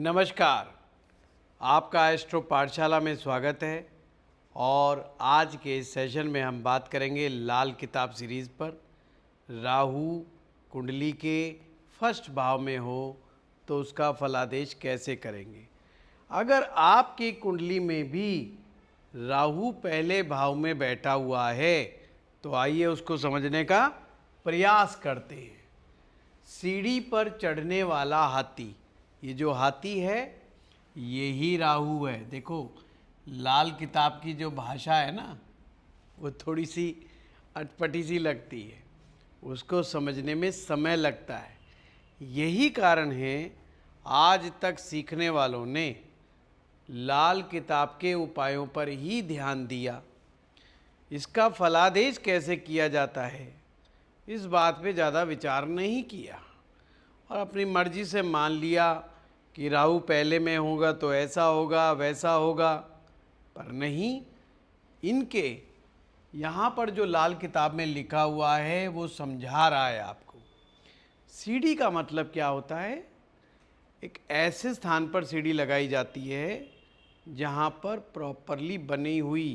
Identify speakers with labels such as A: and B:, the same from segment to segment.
A: नमस्कार। आपका एस्ट्रो पाठशाला में स्वागत है और आज के इस सेशन में हम बात करेंगे लाल किताब सीरीज़ पर। राहु कुंडली के फर्स्ट भाव में हो तो उसका फलादेश कैसे करेंगे। अगर आपकी कुंडली में भी राहु पहले भाव में बैठा हुआ है तो आइए उसको समझने का प्रयास करते हैं। सीढ़ी पर चढ़ने वाला हाथी, ये जो हाथी है यही राहु है। देखो लाल किताब की जो भाषा है ना वो थोड़ी सी अटपटी सी लगती है, उसको समझने में समय लगता है। यही कारण है आज तक सीखने वालों ने लाल किताब के उपायों पर ही ध्यान दिया। इसका फलादेश कैसे किया जाता है इस बात पे ज़्यादा विचार नहीं किया और अपनी मर्जी से मान लिया कि राहु पहले में होगा तो ऐसा होगा वैसा होगा। पर नहीं, इनके यहाँ पर जो लाल किताब में लिखा हुआ है वो समझा रहा है आपको। सीढ़ी का मतलब क्या होता है? एक ऐसे स्थान पर सीढ़ी लगाई जाती है जहाँ पर प्रॉपरली बनी हुई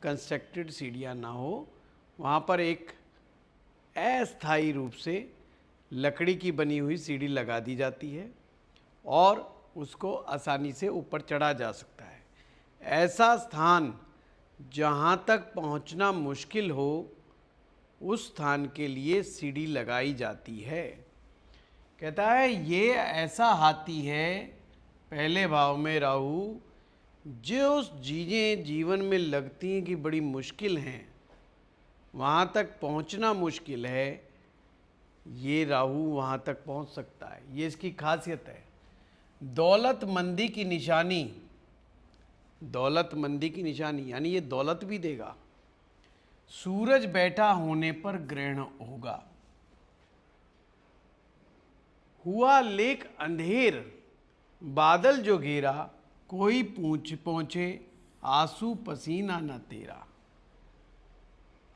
A: कंस्ट्रक्टेड सीढ़ियाँ ना हो, वहाँ पर एक अस्थायी रूप से लकड़ी की बनी हुई सीढ़ी लगा दी जाती है और उसको आसानी से ऊपर चढ़ा जा सकता है। ऐसा स्थान जहाँ तक पहुँचना मुश्किल हो उस स्थान के लिए सीढ़ी लगाई जाती है। कहता है ये ऐसा हाथी है पहले भाव में राहु, जो चीज़ें जीवन में लगती हैं कि बड़ी मुश्किल हैं, वहाँ तक पहुँचना मुश्किल है, ये राहु वहाँ तक पहुँच सकता है। ये इसकी खासियत है। दौलतमंदी की निशानी, दौलतमंदी की निशानी यानी ये दौलत भी देगा। सूरज बैठा होने पर ग्रहण होगा। हुआ लेक अंधेर, बादल जो घेरा, कोई पहुँचे आंसू पसीना न तेरा।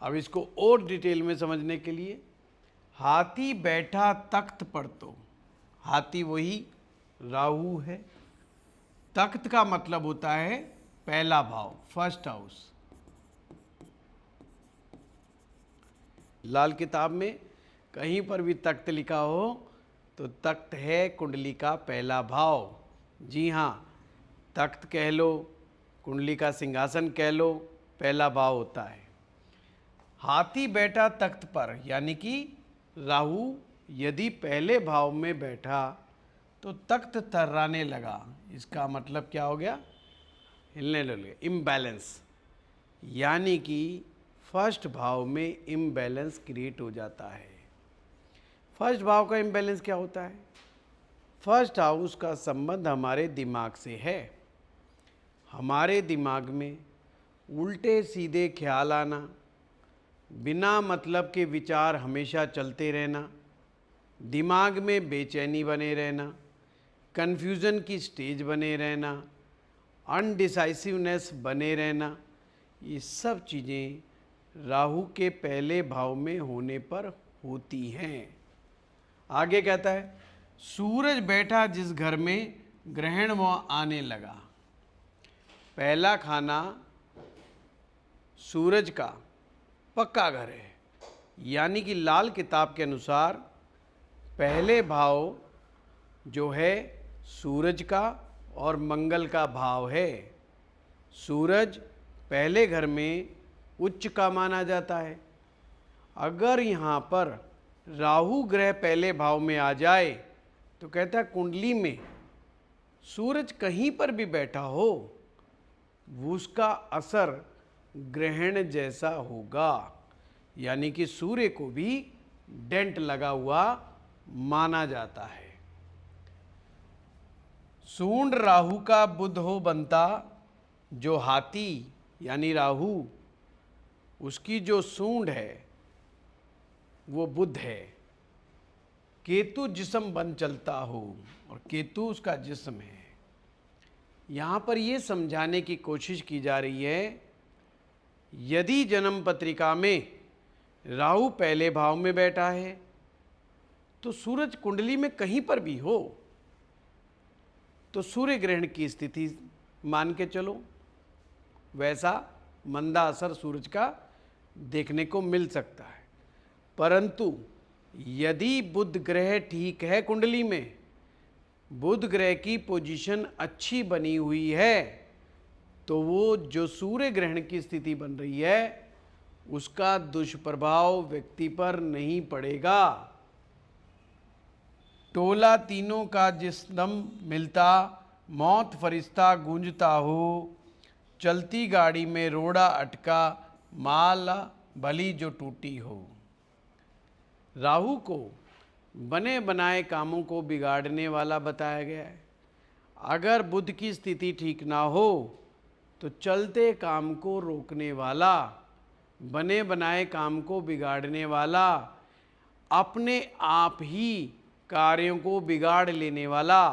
A: अब इसको और डिटेल में समझने के लिए, हाथी बैठा तख्त पर, तो हाथी वही राहु है। तख्त का मतलब होता है पहला भाव, फर्स्ट हाउस। लाल किताब में कहीं पर भी तख्त लिखा हो तो तख्त है कुंडली का पहला भाव। जी हाँ, तख्त कह लो, कुंडली का सिंहासन कह लो, पहला भाव होता है। हाथी बैठा तख्त पर यानी कि राहु यदि पहले भाव में बैठा तो तख्त थर्राने लगा। इसका मतलब क्या हो गया? हिलने लगे, इम्बैलेंस। यानी कि फर्स्ट भाव में इम्बैलेंस क्रिएट हो जाता है। फर्स्ट भाव का इम्बैलेंस क्या होता है? फर्स्ट हाउस का संबंध हमारे दिमाग से है। हमारे दिमाग में उल्टे सीधे ख्याल आना, बिना मतलब के विचार हमेशा चलते रहना, दिमाग में बेचैनी बने रहना, कन्फ्यूज़न की स्टेज बने रहना, अनडिसाइसिवनेस बने रहना, ये सब चीज़ें राहु के पहले भाव में होने पर होती हैं। आगे कहता है सूरज बैठा जिस घर में ग्रहण वह आने लगा। पहला खाना सूरज का पक्का घर है, यानी कि लाल किताब के अनुसार पहले भाव जो है सूरज का और मंगल का भाव है। सूरज पहले घर में उच्च का माना जाता है। अगर यहाँ पर राहु ग्रह पहले भाव में आ जाए तो कहता है कुंडली में सूरज कहीं पर भी बैठा हो उसका असर ग्रहण जैसा होगा, यानी कि सूर्य को भी डेंट लगा हुआ माना जाता है। सूंड राहु का बुध हो बनता, जो हाथी यानी राहु, उसकी जो सूंड है वो बुध है। केतु जिस्म बन चलता हो, और केतु उसका जिस्म है। यहाँ पर ये समझाने की कोशिश की जा रही है यदि जन्म पत्रिका में राहु पहले भाव में बैठा है तो सूरज कुंडली में कहीं पर भी हो, तो सूर्य ग्रहण की स्थिति मान के चलो, वैसा मंदा असर सूरज का देखने को मिल सकता है। परंतु यदि बुध ग्रह ठीक है, कुंडली में बुध ग्रह की पोजीशन अच्छी बनी हुई है, तो वो जो सूर्य ग्रहण की स्थिति बन रही है उसका दुष्प्रभाव व्यक्ति पर नहीं पड़ेगा। टोला तीनों का जिस दम मिलता, मौत फरिश्ता गूंजता हो, चलती गाड़ी में रोड़ा अटका, माला भली जो टूटी हो। राहु को बने बनाए कामों को बिगाड़ने वाला बताया गया है। अगर बुध की स्थिति ठीक ना हो तो चलते काम को रोकने वाला, बने बनाए काम को बिगाड़ने वाला, अपने आप ही कार्यों को बिगाड़ लेने वाला,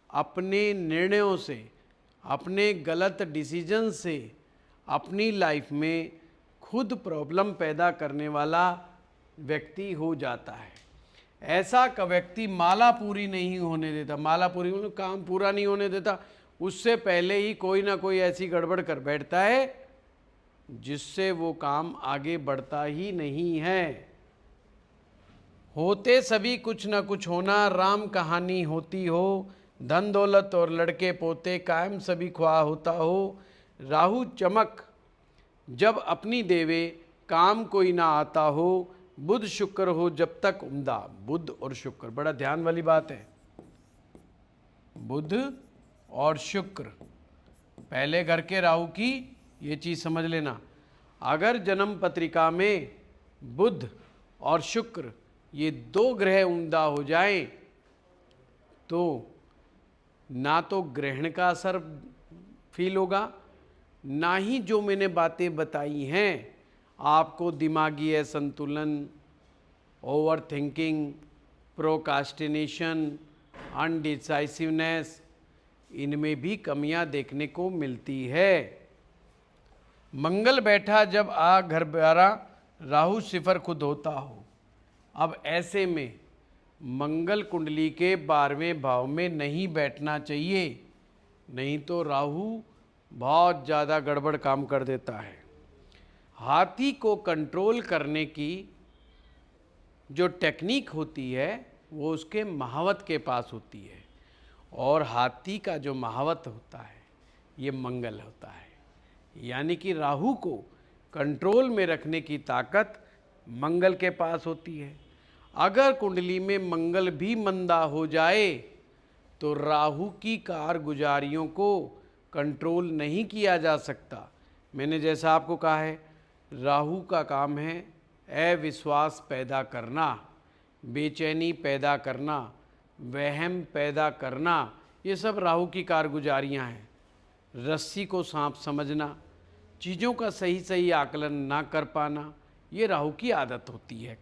A: अपने निर्णयों से, अपने गलत डिसीजन से अपनी लाइफ में खुद प्रॉब्लम पैदा करने वाला व्यक्ति हो जाता है। ऐसा का व्यक्ति माला पूरी नहीं होने देता, माला पूरी मतलब काम पूरा नहीं होने देता, उससे पहले ही कोई ना कोई ऐसी गड़बड़ कर बैठता है जिससे वो काम आगे बढ़ता ही नहीं है। होते सभी कुछ ना कुछ होना, राम कहानी होती हो, धन दौलत और लड़के पोते कायम सभी ख्वाह होता हो। राहु चमक जब अपनी देवे, काम कोई ना आता हो, बुध शुक्र हो जब तक उम्दा। बुध और शुक्र बड़ा ध्यान वाली बात है, बुध और शुक्र पहले घर के राहु की ये चीज समझ लेना। अगर जन्म पत्रिका में बुध और शुक्र ये दो ग्रह उम्दा हो जाएं तो ना तो ग्रहण का असर फील होगा, ना ही जो मैंने बातें बताई हैं आपको दिमागी असंतुलन, ओवर थिंकिंग, प्रोकास्टिनेशन, अनडिसाइसिवनेस, इनमें भी कमियां देखने को मिलती है। मंगल बैठा जब आ घर 12, राहु सिफर खुद होता हो। अब ऐसे में मंगल कुंडली के 12वें भाव में नहीं बैठना चाहिए, नहीं तो राहु बहुत ज़्यादा गड़बड़ काम कर देता है। हाथी को कंट्रोल करने की जो टेक्निक होती है वो उसके महावत के पास होती है, और हाथी का जो महावत होता है ये मंगल होता है। यानी कि राहु को कंट्रोल में रखने की ताकत मंगल के पास होती है। अगर कुंडली में मंगल भी मंदा हो जाए तो राहु की कारगुजारियों को कंट्रोल नहीं किया जा सकता। मैंने जैसा आपको कहा है, राहु का काम है अविश्वास पैदा करना, बेचैनी पैदा करना, वहम पैदा करना, ये सब राहु की कारगुजारियां हैं। रस्सी को सांप समझना, चीज़ों का सही सही आकलन ना कर पाना, ये राहु की आदत होती है,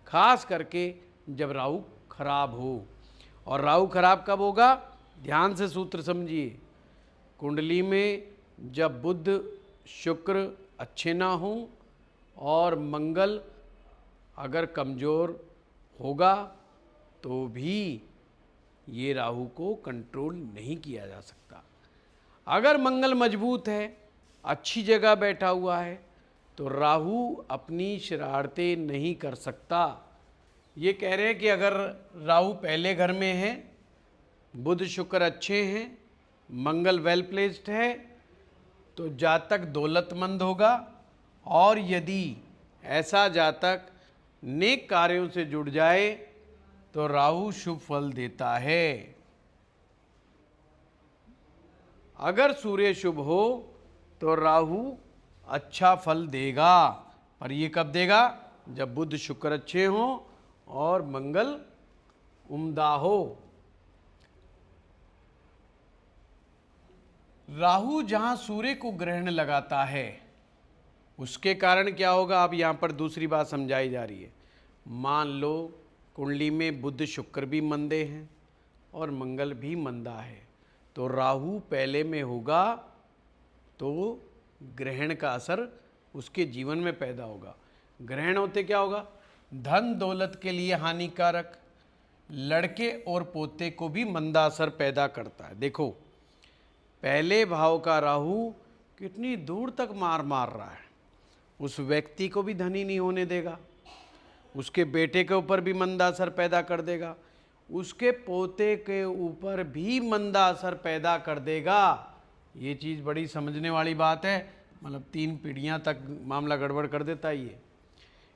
A: खास करके जब राहु खराब हो। और राहु खराब कब होगा? ध्यान से सूत्र समझिए। कुंडली में जब बुध शुक्र अच्छे ना हों और मंगल अगर कमज़ोर होगा तो भी ये राहु को कंट्रोल नहीं किया जा सकता। अगर मंगल मजबूत है, अच्छी जगह बैठा हुआ है, तो राहु अपनी शरारतें नहीं कर सकता। ये कह रहे हैं कि अगर राहु पहले घर में है, बुध शुक्र अच्छे हैं, मंगल वेल प्लेस्ड है, तो जातक दौलतमंद होगा, और यदि ऐसा जातक नेक कार्यों से जुड़ जाए तो राहु शुभ फल देता है। अगर सूर्य शुभ हो तो राहु अच्छा फल देगा, पर ये कब देगा? जब बुध शुक्र अच्छे हों और मंगल उम्दा हो। राहु जहां सूर्य को ग्रहण लगाता है उसके कारण क्या होगा, अब यहाँ पर दूसरी बात समझाई जा रही है। मान लो कुंडली में बुध शुक्र भी मंदे हैं और मंगल भी मंदा है, तो राहु पहले में होगा तो ग्रहण का असर उसके जीवन में पैदा होगा। ग्रहण होते क्या होगा? धन दौलत के लिए हानिकारक, लड़के और पोते को भी मंदा असर पैदा करता है। देखो, पहले भाव का राहु कितनी दूर तक मार रहा है, उस व्यक्ति को भी धनी नहीं होने देगा, उसके बेटे के ऊपर भी मंदा असर पैदा कर देगा, उसके पोते के ऊपर भी मंदा असर पैदा कर देगा। ये चीज़ बड़ी समझने वाली बात है, मतलब 3 पीढ़ियां तक मामला गड़बड़ कर देता है ये।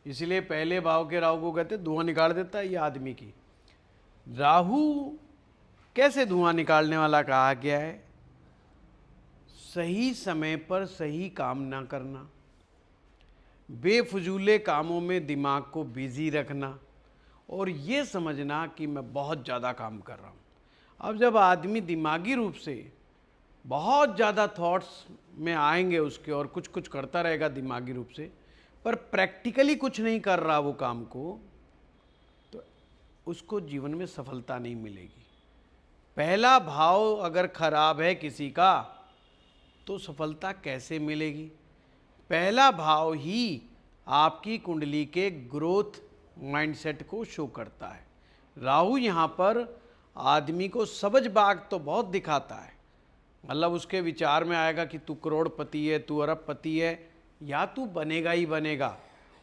A: इसलिए पहले भाव के राहु को कहते हैं धुआं निकाल देता है ये आदमी की। राहु कैसे धुआं निकालने वाला कहा गया है? सही समय पर सही काम ना करना, बेफजूले कामों में दिमाग को बिजी रखना और ये समझना कि मैं बहुत ज़्यादा काम कर रहा हूँ। अब जब आदमी दिमागी रूप से बहुत ज़्यादा थॉट्स में आएंगे उसके और कुछ कुछ करता रहेगा दिमागी रूप से, पर प्रैक्टिकली कुछ नहीं कर रहा वो काम को, तो उसको जीवन में सफलता नहीं मिलेगी। पहला भाव अगर खराब है किसी का तो सफलता कैसे मिलेगी? पहला भाव ही आपकी कुंडली के ग्रोथ माइंडसेट को शो करता है। राहु यहाँ पर आदमी को समझ बाग तो बहुत दिखाता है, मतलब उसके विचार में आएगा कि तू करोड़पति है, तू अरबपति है, या तू बनेगा ही बनेगा,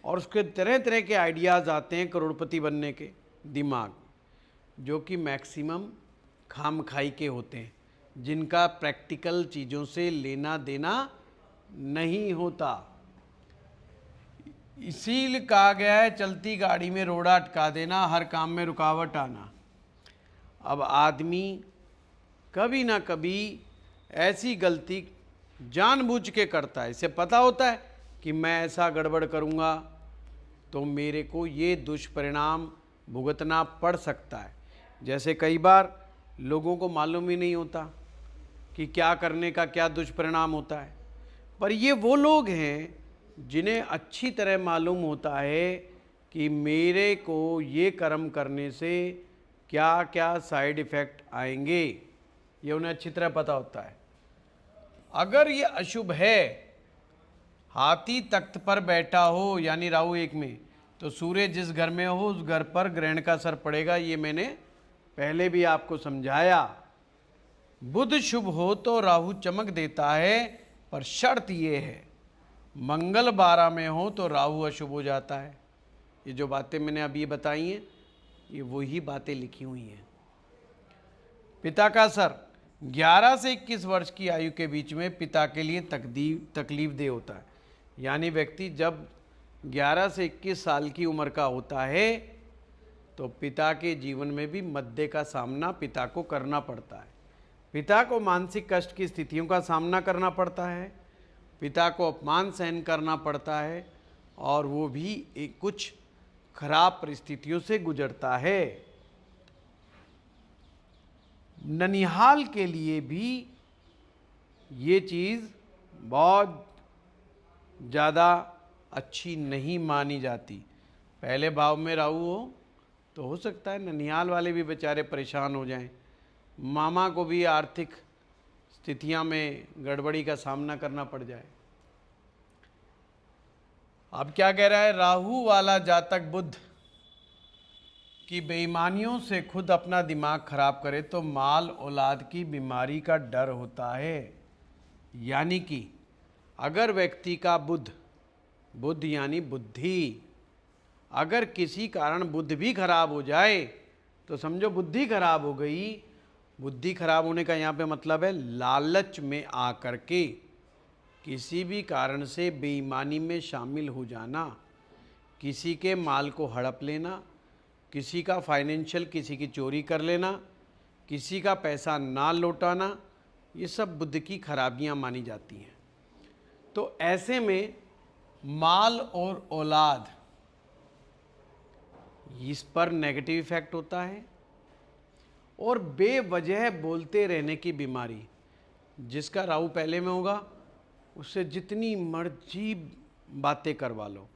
A: और उसके तरह तरह के आइडियाज़ आते हैं करोड़पति बनने के दिमाग, जो कि मैक्सिमम खाम खाई के होते हैं, जिनका प्रैक्टिकल चीज़ों से लेना देना नहीं होता। इसीलिए कहा गया है चलती गाड़ी में रोड़ा अटका देना, हर काम में रुकावट आना। अब आदमी कभी ना कभी ऐसी गलती जानबूझ के करता है, इसे पता होता है कि मैं ऐसा गड़बड़ करूँगा तो मेरे को ये दुष्परिणाम भुगतना पड़ सकता है। जैसे कई बार लोगों को मालूम ही नहीं होता कि क्या करने का क्या दुष्परिणाम होता है, पर ये वो लोग हैं जिन्हें अच्छी तरह मालूम होता है कि मेरे को ये कर्म करने से क्या क्या साइड इफ़ेक्ट आएंगे, ये उन्हें अच्छी तरह पता होता है। अगर ये अशुभ है, हाथी तख्त पर बैठा हो यानी राहु 1 में, तो सूर्य जिस घर में हो उस घर पर ग्रहण का असर पड़ेगा, ये मैंने पहले भी आपको समझाया। बुध शुभ हो तो राहु चमक देता है, पर शर्त ये है मंगल 12 में हो तो राहु अशुभ हो जाता है। ये जो बातें मैंने अभी बताई हैं ये वही बातें लिखी हुई हैं। पिता का असर 11 से 21 वर्ष की आयु के बीच में पिता के लिए तकलीफ दे होता है, यानी व्यक्ति जब 11 से 21 साल की उम्र का होता है तो पिता के जीवन में भी मद्दे का सामना पिता को करना पड़ता है। पिता को मानसिक कष्ट की स्थितियों का सामना करना पड़ता है, पिता को अपमान सहन करना पड़ता है, और वो भी कुछ खराब परिस्थितियों से गुजरता है। ननिहाल के लिए भी ये चीज़ बहुत ज़्यादा अच्छी नहीं मानी जाती। पहले भाव में राहु हो तो हो सकता है ननिहाल वाले भी बेचारे परेशान हो जाएं, मामा को भी आर्थिक स्थितियां में गड़बड़ी का सामना करना पड़ जाए। अब क्या कह रहा है, राहु वाला जातक बुध की बेईमानियों से खुद अपना दिमाग खराब करे तो माल औलाद की बीमारी का डर होता है। यानी कि अगर व्यक्ति का बुध यानी बुद्धि, अगर किसी कारण बुद्धि भी खराब हो जाए तो समझो बुद्धि खराब हो गई। बुद्धि खराब होने का यहाँ पे मतलब है लालच में आकर के किसी भी कारण से बेईमानी में शामिल हो जाना, किसी के माल को हड़प लेना, किसी का फाइनेंशियल किसी की चोरी कर लेना, किसी का पैसा ना लौटाना, ये सब बुद्धि की खराबियाँ मानी जाती हैं। तो ऐसे में माल और औलाद इस पर नेगेटिव इफेक्ट होता है, और बेवजह बोलते रहने की बीमारी, जिसका राहु पहले में होगा उससे जितनी मर्जी बातें करवा लो,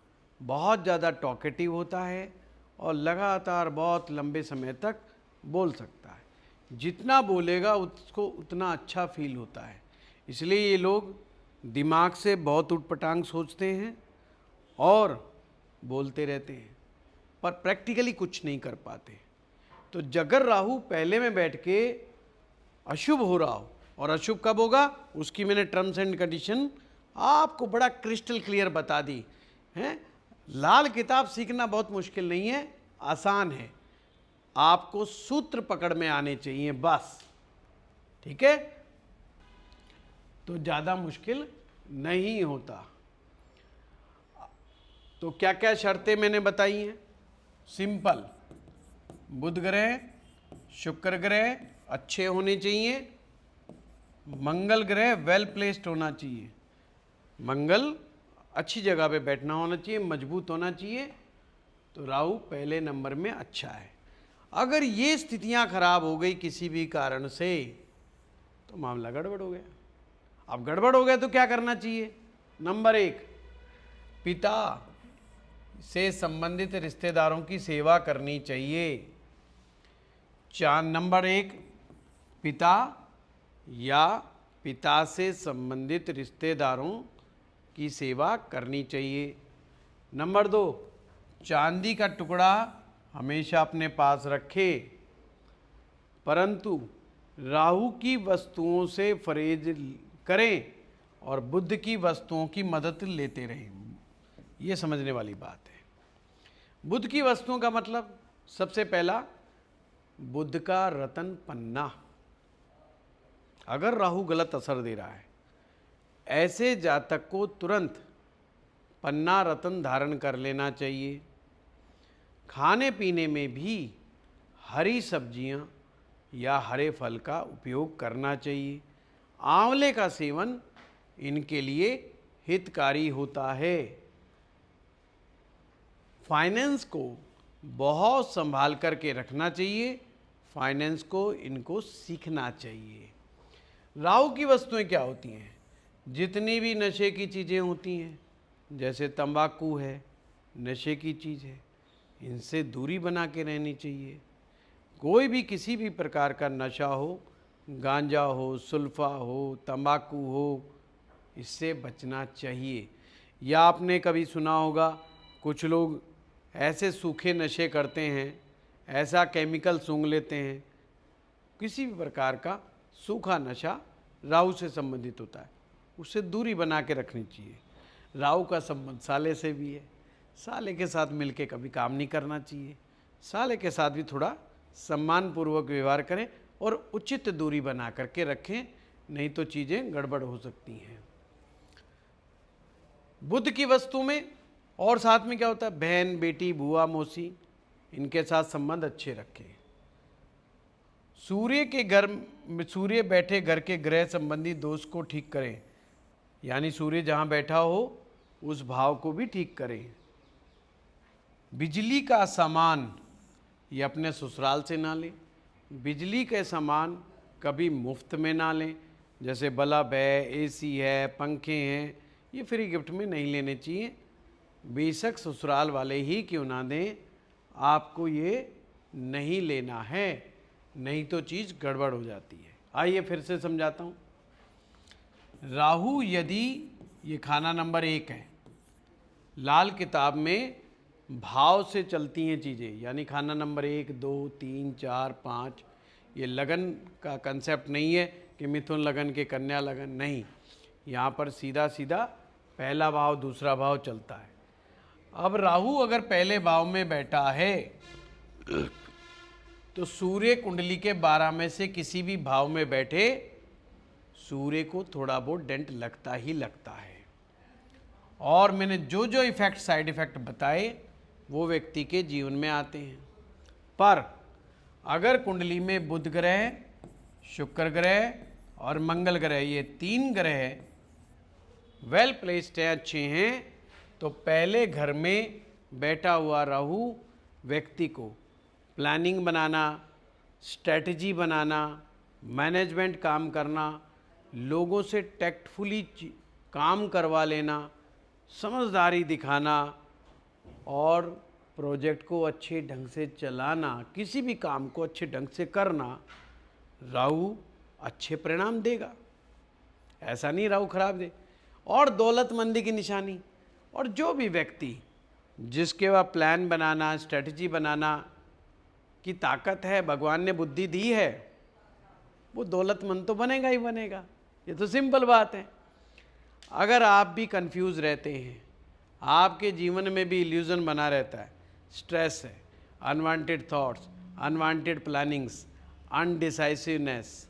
A: बहुत ज़्यादा टॉकेटिव होता है और लगातार बहुत लंबे समय तक बोल सकता है। जितना बोलेगा उसको उतना अच्छा फील होता है। इसलिए ये लोग दिमाग से बहुत उटपटांग सोचते हैं और बोलते रहते हैं, पर प्रैक्टिकली कुछ नहीं कर पाते। तो अगर राहु पहले में बैठ के अशुभ हो रहा हो, और अशुभ कब होगा उसकी मैंने टर्म्स एंड कंडीशन आपको बड़ा क्रिस्टल क्लियर बता दी है। लाल किताब सीखना बहुत मुश्किल नहीं है, आसान है, आपको सूत्र पकड़ में आने चाहिए बस, ठीक है, तो ज़्यादा मुश्किल नहीं होता। तो क्या क्या शर्तें मैंने बताई हैं, सिंपल, बुध ग्रह शुक्र ग्रह अच्छे होने चाहिए, मंगल ग्रह वेल प्लेस्ड होना चाहिए, मंगल अच्छी जगह पे बैठना होना चाहिए, मजबूत होना चाहिए, तो राहु पहले नंबर में अच्छा है। अगर ये स्थितियां खराब हो गई किसी भी कारण से तो मामला गड़बड़ हो गया। अब गड़बड़ हो गया तो क्या करना चाहिए, नंबर 1, पिता से संबंधित रिश्तेदारों की सेवा करनी चाहिए। नंबर 1, पिता या पिता से संबंधित रिश्तेदारों की सेवा करनी चाहिए। नंबर 2, चांदी का टुकड़ा हमेशा अपने पास रखे, परंतु राहु की वस्तुओं से परहेज करें और बुध की वस्तुओं की मदद लेते रहें। ये समझने वाली बात है। बुध की वस्तुओं का मतलब, सबसे पहला, बुध का रतन पन्ना। अगर राहु गलत असर दे रहा है, ऐसे जातक को तुरंत पन्ना रतन धारण कर लेना चाहिए। खाने पीने में भी हरी सब्जियां या हरे फल का उपयोग करना चाहिए। आंवले का सेवन इनके लिए हितकारी होता है। फाइनेंस को बहुत संभाल करके रखना चाहिए, फाइनेंस को इनको सीखना चाहिए। राहु की वस्तुएं क्या होती हैं, जितनी भी नशे की चीज़ें होती हैं, जैसे तंबाकू है, नशे की चीज़ है, इनसे दूरी बना के रहनी चाहिए। कोई भी किसी भी प्रकार का नशा हो, गांजा हो, सुल्फा हो, तंबाकू हो, इससे बचना चाहिए। या आपने कभी सुना होगा कुछ लोग ऐसे सूखे नशे करते हैं, ऐसा केमिकल सूंघ लेते हैं, किसी भी प्रकार का सूखा नशा राहु से संबंधित होता है, उससे दूरी बना के रखनी चाहिए। राहु का संबंध साले से भी है, साले के साथ मिलके कभी काम नहीं करना चाहिए, साले के साथ भी थोड़ा सम्मानपूर्वक व्यवहार करें और उचित दूरी बना करके रखें, नहीं तो चीज़ें गड़बड़ हो सकती हैं। बुध की वस्तु में और साथ में क्या होता है, बहन, बेटी, बुआ, मौसी, इनके साथ संबंध अच्छे रखें। सूर्य बैठे घर के ग्रह संबंधी दोष को ठीक करें, यानी सूर्य जहाँ बैठा हो उस भाव को भी ठीक करें। बिजली का सामान ये अपने ससुराल से ना लें, बिजली के सामान कभी मुफ्त में ना लें, जैसे बल्ब है, एसी है, पंखे हैं, ये फ्री गिफ्ट में नहीं लेने चाहिए। बेशक ससुराल वाले ही क्यों ना दें, आपको ये नहीं लेना है, नहीं तो चीज़ गड़बड़ हो जाती है। आइए फिर से समझाता हूँ। राहु यदि, ये खाना नंबर 1 है, लाल किताब में भाव से चलती हैं चीज़ें, यानी खाना नंबर 1, 2, 3, 4, 5, ये लगन का कंसेप्ट नहीं है कि मिथुन लगन के कन्या लगन, नहीं, यहाँ पर सीधा सीधा पहला भाव दूसरा भाव चलता है। अब राहु अगर पहले भाव में बैठा है तो सूर्य कुंडली के 12 में से किसी भी भाव में बैठे, सूर्य को थोड़ा बहुत डेंट लगता ही लगता है। और मैंने जो जो इफेक्ट, साइड इफेक्ट बताए वो व्यक्ति के जीवन में आते हैं। पर अगर कुंडली में बुध ग्रह, शुक्र ग्रह और मंगल ग्रह, ये 3 ग्रह वेल प्लेस्ड हैं, अच्छे हैं, तो पहले घर में बैठा हुआ राहु व्यक्ति को प्लानिंग बनाना, स्ट्रेटजी बनाना, मैनेजमेंट काम करना, लोगों से टैक्टफुली काम करवा लेना, समझदारी दिखाना और प्रोजेक्ट को अच्छे ढंग से चलाना, किसी भी काम को अच्छे ढंग से करना, राहु अच्छे परिणाम देगा। ऐसा नहीं राहु खराब दे। और दौलतमंदी की निशानी, और जो भी व्यक्ति जिसके वह प्लान बनाना, स्ट्रेटजी बनाना की ताकत है, भगवान ने बुद्धि दी है, वो दौलतमंद तो बनेगा ही बनेगा। ये तो सिंपल बात है। अगर आप भी कंफ्यूज रहते हैं, आपके जीवन में भी इल्यूजन बना रहता है, स्ट्रेस है, अनवांटेड थॉट्स, अनवांटेड प्लानिंग्स, अनडिसाइसिवनेस,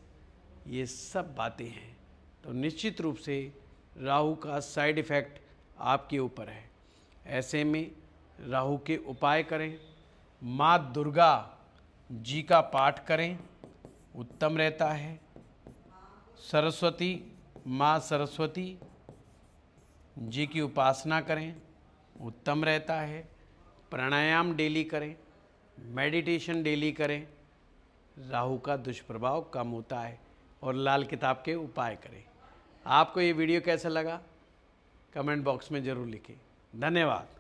A: ये सब बातें हैं, तो निश्चित रूप से राहु का साइड इफ़ेक्ट आपके ऊपर है। ऐसे में राहु के उपाय करें, माँ दुर्गा जी का पाठ करें, उत्तम रहता है। सरस्वती, माँ सरस्वती जी की उपासना करें, उत्तम रहता है। प्राणायाम डेली करें, मेडिटेशन डेली करें, राहु का दुष्प्रभाव कम होता है। और लाल किताब के उपाय करें। आपको ये वीडियो कैसा लगा कमेंट बॉक्स में ज़रूर लिखें। धन्यवाद।